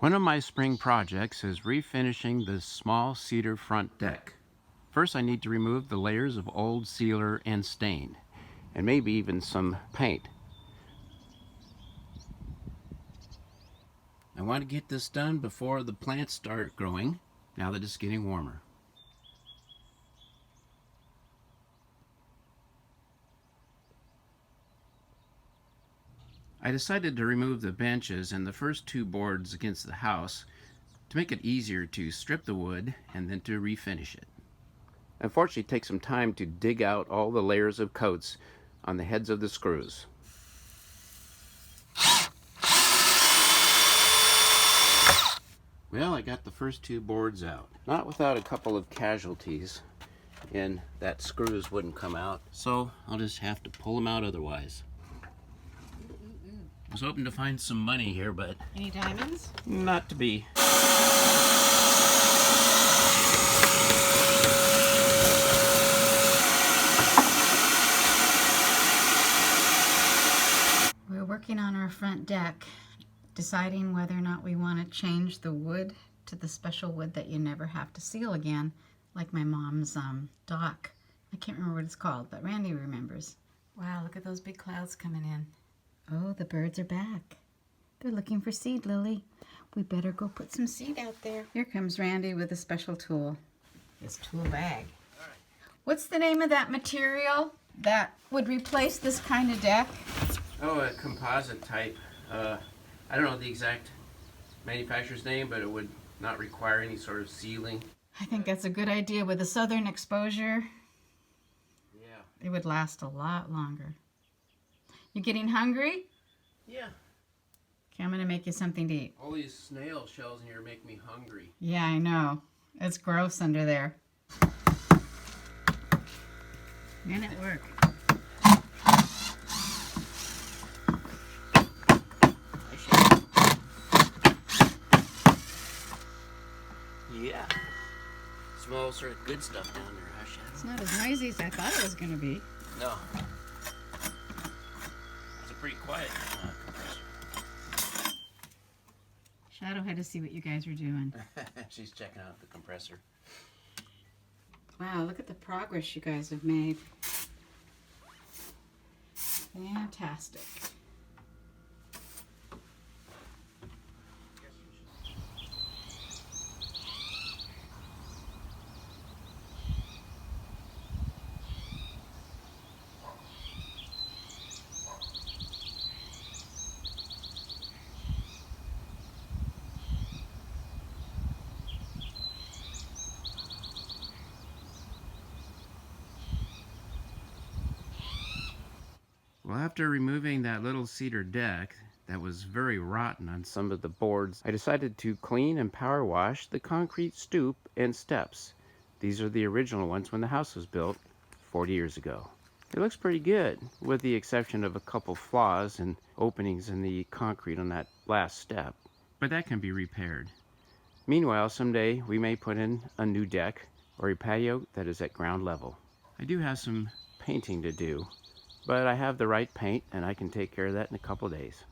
One of my spring projects is refinishing this small cedar front deck. First I need to remove the layers of old sealer and stain, and maybe even some paint. I want to get this done before the plants start growing, now that it's getting warmer. I decided to remove the benches and the first two boards against the house to make it easier to strip the wood and then to refinish it. Unfortunately, it takes some time to dig out all the layers of coats on the heads of the screws. Well, I got the first two boards out. Not without a couple of casualties in that screws wouldn't come out, so I'll just have to pull them out otherwise. I was hoping to find some money here, but... Any diamonds? Not to be. We're working on our front deck, deciding whether or not we want to change the wood to the special wood that you never have to seal again, like my mom's dock. I can't remember what it's called, but Randy remembers. Wow, look at those big clouds coming in. Oh, the birds are back. They're looking for seed, Lily. We better go put some seed out there. Here comes Randy with a special tool. His tool bag. What's the name of that material that would replace this kind of deck? Oh, a composite type. I don't know the exact manufacturer's name, but it would not require any sort of sealing. I think that's a good idea. With the southern exposure, Yeah. it would last a lot longer. You getting hungry? Yeah. Okay, I'm going to make you something to eat. All these snail shells in here make me hungry. Yeah, I know. It's gross under there. Man at work. Yeah. Smells sort of good stuff down there, huh, Shadow? It's not as noisy as I thought it was going to be. No. It's a pretty quiet compressor. Shadow had to see what you guys were doing. She's checking out the compressor. Wow, look at the progress you guys have made. Fantastic. Well, after removing that little cedar deck that was very rotten on some of the boards, I decided to clean and power wash the concrete stoop and steps. These are the original ones when the house was built 40 years ago. It looks pretty good, with the exception of a couple flaws and openings in the concrete on that last step. But that can be repaired. Meanwhile, someday we may put in a new deck or a patio that is at ground level. I do have some painting to do, but I have the right paint and I can take care of that in a couple days.